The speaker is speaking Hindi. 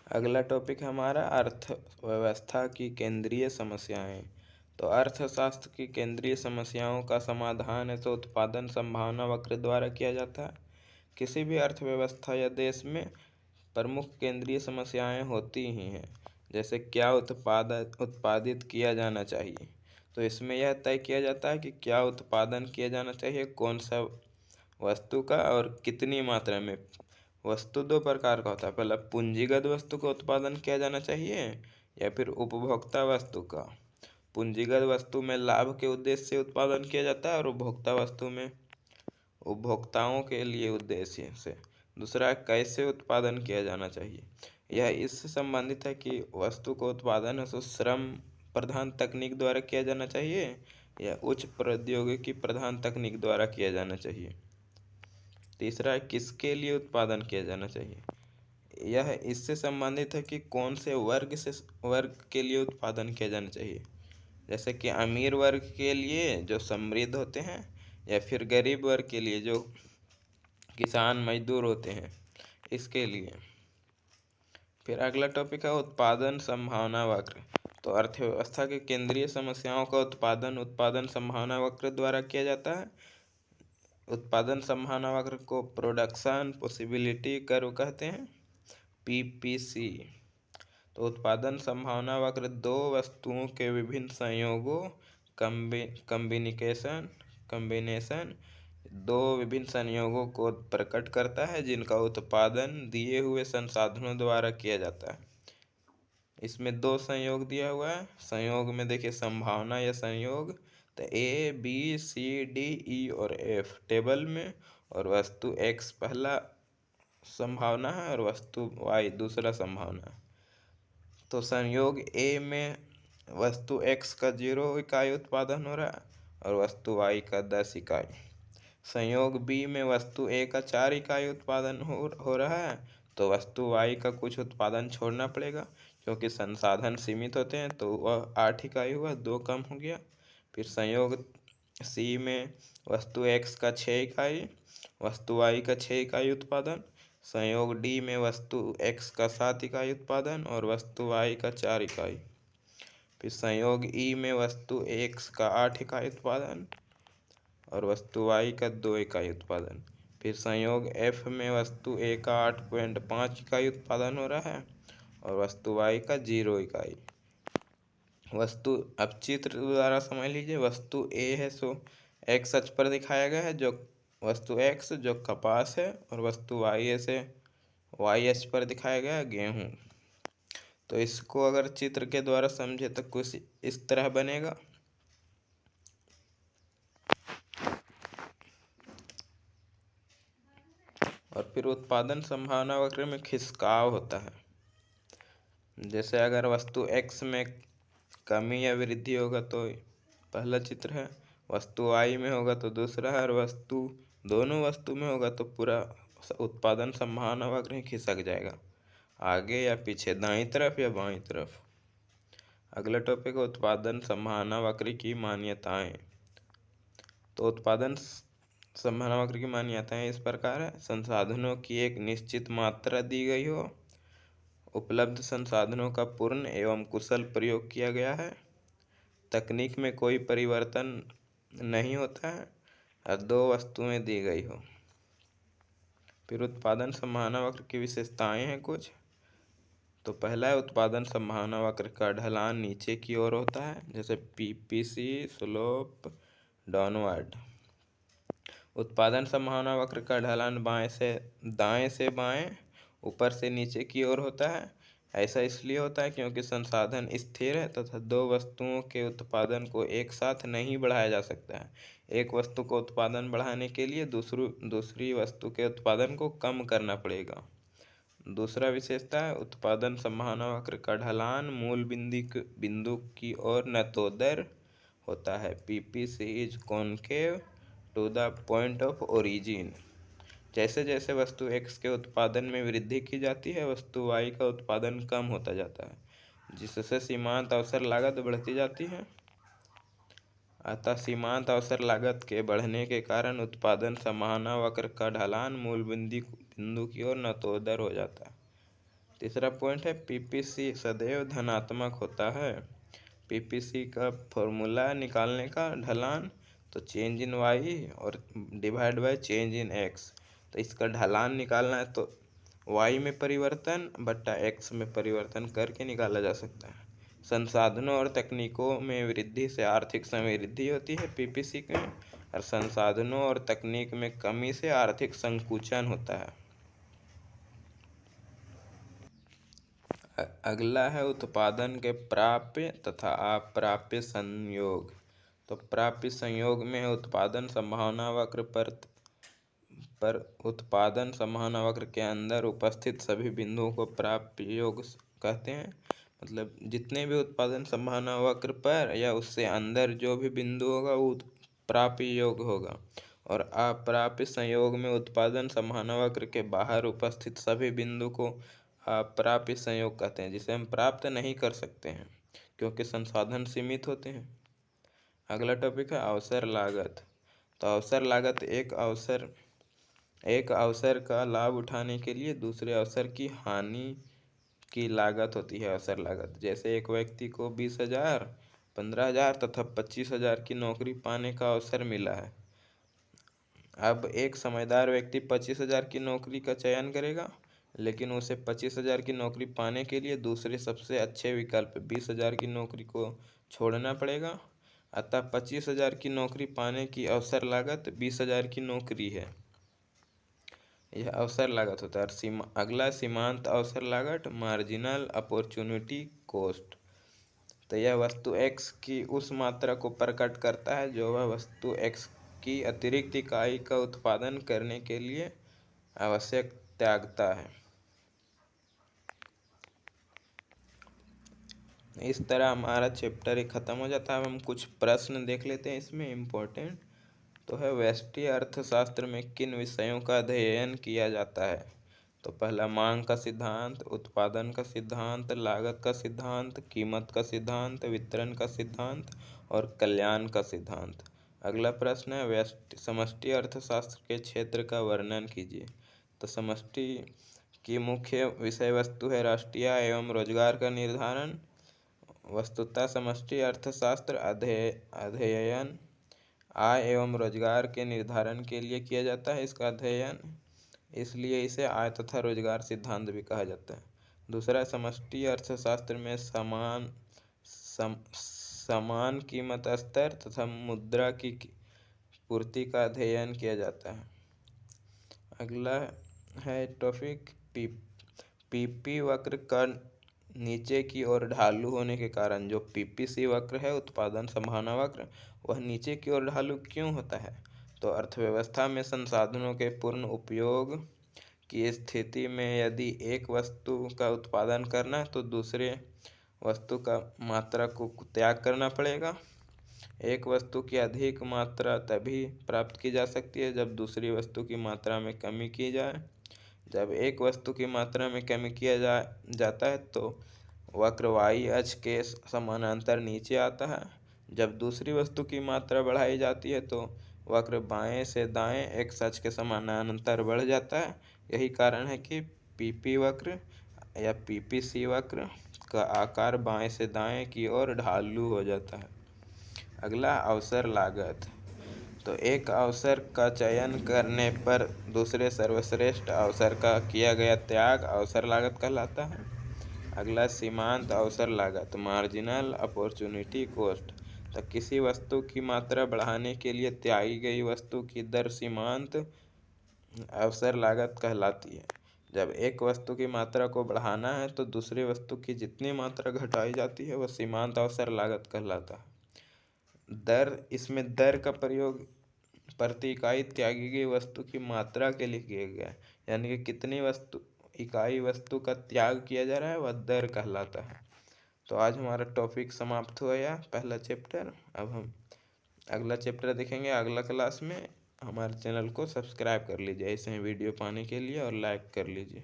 अगला टॉपिक है हमारा अर्थव्यवस्था की केंद्रीय समस्याएं। तो अर्थशास्त्र की केंद्रीय समस्याओं का समाधान है तो उत्पादन संभावना वक्र द्वारा किया जाता है। किसी भी अर्थव्यवस्था या देश में प्रमुख केंद्रीय समस्याएं होती ही हैं, जैसे क्या उत्पादित किया जाना चाहिए। तो इसमें यह तय किया जाता है कि क्या उत्पादन किया जाना चाहिए, कौन सा वस्तु का और कितनी मात्रा में। वस्तु दो प्रकार का होता है, पहला पूंजीगत वस्तु का उत्पादन किया जाना चाहिए या फिर उपभोक्ता वस्तु का। पूंजीगत वस्तु में लाभ के उद्देश्य से उत्पादन किया जाता है और उपभोक्ता वस्तु में उपभोक्ताओं के लिए उद्देश्य से। दूसरा, कैसे उत्पादन किया जाना चाहिए। यह इससे संबंधित है कि वस्तु को उत्पादन है तो श्रम प्रधान तकनीक द्वारा किया जाना चाहिए या उच्च प्रौद्योगिकी प्रधान तकनीक द्वारा किया जाना चाहिए। तीसरा, किसके लिए उत्पादन किया जाना चाहिए। यह इससे संबंधित है कि कौन से वर्ग के लिए उत्पादन किया जाना चाहिए, जैसे कि अमीर वर्ग के लिए जो समृद्ध होते हैं या फिर गरीब वर्ग के लिए जो किसान मजदूर होते हैं, इसके लिए। फिर अगला टॉपिक है उत्पादन संभावना वक्र। तो अर्थव्यवस्था के केंद्रीय समस्याओं का उत्पादन संभावना वक्र द्वारा किया जाता है। उत्पादन संभावना वक्र को प्रोडक्शन पॉसिबिलिटी कर्व कहते हैं, पीपीसी। तो उत्पादन संभावना वक्र दो वस्तुओं के विभिन्न संयोगों कम्बिनेशन दो विभिन्न संयोगों को प्रकट करता है जिनका उत्पादन दिए हुए संसाधनों द्वारा किया जाता है। इसमें दो संयोग दिया हुआ है। संयोग में देखिए संभावना या संयोग, तो A B C D E और एफ टेबल में, और वस्तु एक्स पहला संभावना है और वस्तु वाई दूसरा संभावना है। तो संयोग ए में वस्तु एक्स का 0 इकाई उत्पादन हो रहा है और वस्तु वाई का 10 इकाई। संयोग बी में वस्तु ए का 4 इकाई उत्पादन हो रहा है, तो वस्तु वाई का कुछ उत्पादन छोड़ना पड़ेगा क्योंकि संसाधन सीमित होते हैं, तो वह 8 इकाई हुआ, 2 कम हो गया। फिर संयोग सी में वस्तु एक्स का 6 इकाई, वस्तु वाई का 6 इकाई उत्पादन। संयोग डी में वस्तु एक्स का 7 इकाई उत्पादन और वस्तु वाई का 4 इकाई। फिर संयोग ई में वस्तु एक्स का 8 इकाई उत्पादन और वस्तु वाई का 2 इकाई उत्पादन। फिर संयोग एफ में वस्तु ए का 8.5 इकाई उत्पादन हो रहा है और वस्तु वाई का 0 इकाई। वस्तु अब चित्र द्वारा समझ लीजिए। वस्तु ए है सो एक्स अक्ष पर दिखाया गया है, जो वस्तु एक्स जो कपास है, और वस्तु वाई से वाई अक्ष पर दिखाया गया है गेहूँ। तो इसको अगर चित्र के द्वारा समझे तो कुछ इस तरह बनेगा। और फिर उत्पादन संभावना वक्र में खिसकाव होता है। जैसे अगर वस्तु एक्स में कमी या वृद्धि होगा तो पहला चित्र है, वस्तु वाई में होगा तो दूसरा है, और दोनों वस्तु में होगा तो पूरा उत्पादन संभावना वक्र ही खिसक जाएगा, आगे या पीछे, दाईं तरफ या बाईं तरफ। अगला टॉपिक है उत्पादन संभावना वक्र की मान्यताएं। तो उत्पादन संभावना वक्र की मान्यताएं इस प्रकार है। संसाधनों की एक निश्चित मात्रा दी गई हो, उपलब्ध संसाधनों का पूर्ण एवं कुशल प्रयोग किया गया है, तकनीक में कोई परिवर्तन नहीं होता है और दो वस्तुएं दी गई हो। फिर उत्पादन संभावना वक्र की विशेषताएं हैं कुछ। तो पहला है उत्पादन संभावना वक्र का ढलान नीचे की ओर होता है, जैसे पीपीसी स्लोप डाउनवर्ड। उत्पादन संभावना वक्र का ढलान दाएं से बाएं, ऊपर से नीचे की ओर होता है। ऐसा इसलिए होता है क्योंकि संसाधन स्थिर है तथा दो वस्तुओं के उत्पादन को एक साथ नहीं बढ़ाया जा सकता है। एक वस्तु को उत्पादन बढ़ाने के लिए दूसरी वस्तु के उत्पादन को कम करना पड़ेगा। दूसरा विशेषता है उत्पादन संभावना वक्र का ढलान मूल बिंदु की ओर नतोदर होता है। PPC is concave to the point of origin. जैसे जैसे वस्तु एक्स के उत्पादन में वृद्धि की जाती है, वस्तु वाई का उत्पादन कम होता जाता है, जिससे सीमांत अवसर लागत बढ़ती जाती है। अतः सीमांत अवसर लागत के बढ़ने के कारण उत्पादन संभावना वक्र का ढलान मूल बिंदु की ओर नतोदर हो जाता है। तीसरा पॉइंट है पीपीसी सदैव धनात्मक होता है। पीपीसी का फॉर्मूला निकालने का ढलान तो चेंज इन वाई और divide by change in x. तो इसका ढलान निकालना है तो वाई में परिवर्तन बट्टा एक्स में परिवर्तन करके निकाला जा सकता है। संसाधनों और तकनीकों में वृद्धि से आर्थिक समृद्धि होती है पीपीसी में, और संसाधनों और तकनीक में कमी से आर्थिक संकुचन होता है। अगला है उत्पादन के प्राप्य तथा अप्राप्य संयोग। तो प्राप्य संयोग में है उत्पादन संभावना वक्र पर उत्पादन संभावना वक्र के अंदर उपस्थित सभी बिंदुओं को प्राप्य योग कहते हैं। मतलब जितने भी उत्पादन संभावना वक्र पर या उससे अंदर जो भी बिंदु होगा वो प्राप्य योग होगा। और अप्राप्य संयोग में उत्पादन संभावना वक्र के बाहर उपस्थित सभी बिंदु को अप्राप्य संयोग कहते हैं, जिसे हम प्राप्त नहीं कर सकते हैं क्योंकि संसाधन सीमित होते हैं। अगला टॉपिक है अवसर लागत। तो अवसर लागत एक अवसर का लाभ उठाने के लिए दूसरे अवसर की हानि की लागत होती है अवसर लागत। जैसे एक व्यक्ति को 20,000, 15,000 तथा 25,000 की नौकरी पाने का अवसर मिला है। अब एक समझदार व्यक्ति 25,000 की नौकरी का चयन करेगा, लेकिन उसे 25,000 की नौकरी पाने के लिए दूसरे सबसे अच्छे विकल्प 20,000 की नौकरी को छोड़ना पड़ेगा। अतः 25,000 की नौकरी पाने की अवसर लागत 20,000 की नौकरी है। यह अवसर लागत होता है। अगला सीमांत अवसर लागत मार्जिनल अपॉर्चुनिटी कॉस्ट। तो यह वस्तु x की उस मात्रा को प्रकट करता है जो वह वस्तु x की अतिरिक्त इकाई का उत्पादन करने के लिए आवश्यक त्यागता है। इस तरह हमारा चैप्टर ही खत्म हो जाता है। अब हम कुछ प्रश्न देख लेते हैं इसमें इम्पोर्टेंट। तो है व्यष्टि अर्थशास्त्र में किन विषयों का अध्ययन किया जाता है। तो पहला मांग का सिद्धांत, उत्पादन का सिद्धांत, लागत का सिद्धांत, कीमत का सिद्धांत, वितरण का सिद्धांत और कल्याण का सिद्धांत। अगला प्रश्न है समष्टि अर्थशास्त्र के क्षेत्र का वर्णन कीजिए। तो समष्टि की मुख्य विषय वस्तु है राष्ट्रीय आय एवं रोजगार का निर्धारण। वस्तुतः समष्टि अर्थशास्त्र अध्ययन आय एवं रोजगार के निर्धारण के लिए किया जाता है इसका अध्ययन, इसलिए इसे आय तथा रोजगार सिद्धांत भी कहा जाता है। दूसरा, समष्टि अर्थशास्त्र में समान कीमत स्तर तथा मुद्रा की पूर्ति का अध्ययन किया जाता है। अगला है टॉपिक पीपी वक्र का नीचे की ओर ढालू होने के कारण। जो पीपीसी वक्र है उत्पादन संभावना वक्र, वह नीचे की ओर ढालू क्यों होता है। तो अर्थव्यवस्था में संसाधनों के पूर्ण उपयोग की स्थिति में यदि एक वस्तु का उत्पादन करना है तो दूसरे वस्तु का मात्रा को त्याग करना पड़ेगा। एक वस्तु की अधिक मात्रा तभी प्राप्त की जा सकती है जब दूसरी वस्तु की मात्रा में कमी की जाए। जब एक वस्तु की मात्रा में कमी किया जाता है तो वक्र y अक्ष के समानांतर नीचे आता है। जब दूसरी वस्तु की मात्रा बढ़ाई जाती है तो वक्र बाएं से दाएं x अक्ष के समानांतर बढ़ जाता है। यही कारण है कि पीपी वक्र या पीपीसी वक्र का आकार बाएं से दाएं की ओर ढालू हो जाता है। अगला अवसर लागत। तो एक अवसर का चयन करने पर दूसरे सर्वश्रेष्ठ अवसर का किया गया त्याग अवसर लागत कहलाता है। अगला सीमांत अवसर लागत मार्जिनल अपॉर्चुनिटी कॉस्ट। तो किसी वस्तु की मात्रा बढ़ाने के लिए त्यागी गई वस्तु की दर सीमांत अवसर लागत कहलाती है। जब एक वस्तु की मात्रा को बढ़ाना है तो दूसरी वस्तु की जितनी मात्रा घटाई जाती है वह सीमांत अवसर लागत कहलाता है। इसमें दर का प्रयोग प्रति इकाई त्यागी गई वस्तु की मात्रा के लिए किया गया है, यानी कि कितनी इकाई वस्तु का त्याग किया जा रहा है वह दर कहलाता है। तो आज हमारा टॉपिक समाप्त हो गया पहला चैप्टर। अब हम अगला चैप्टर देखेंगे अगला क्लास में। हमारे चैनल को सब्सक्राइब कर लीजिए ऐसे ही वीडियो पाने के लिए और लाइक कर लीजिए।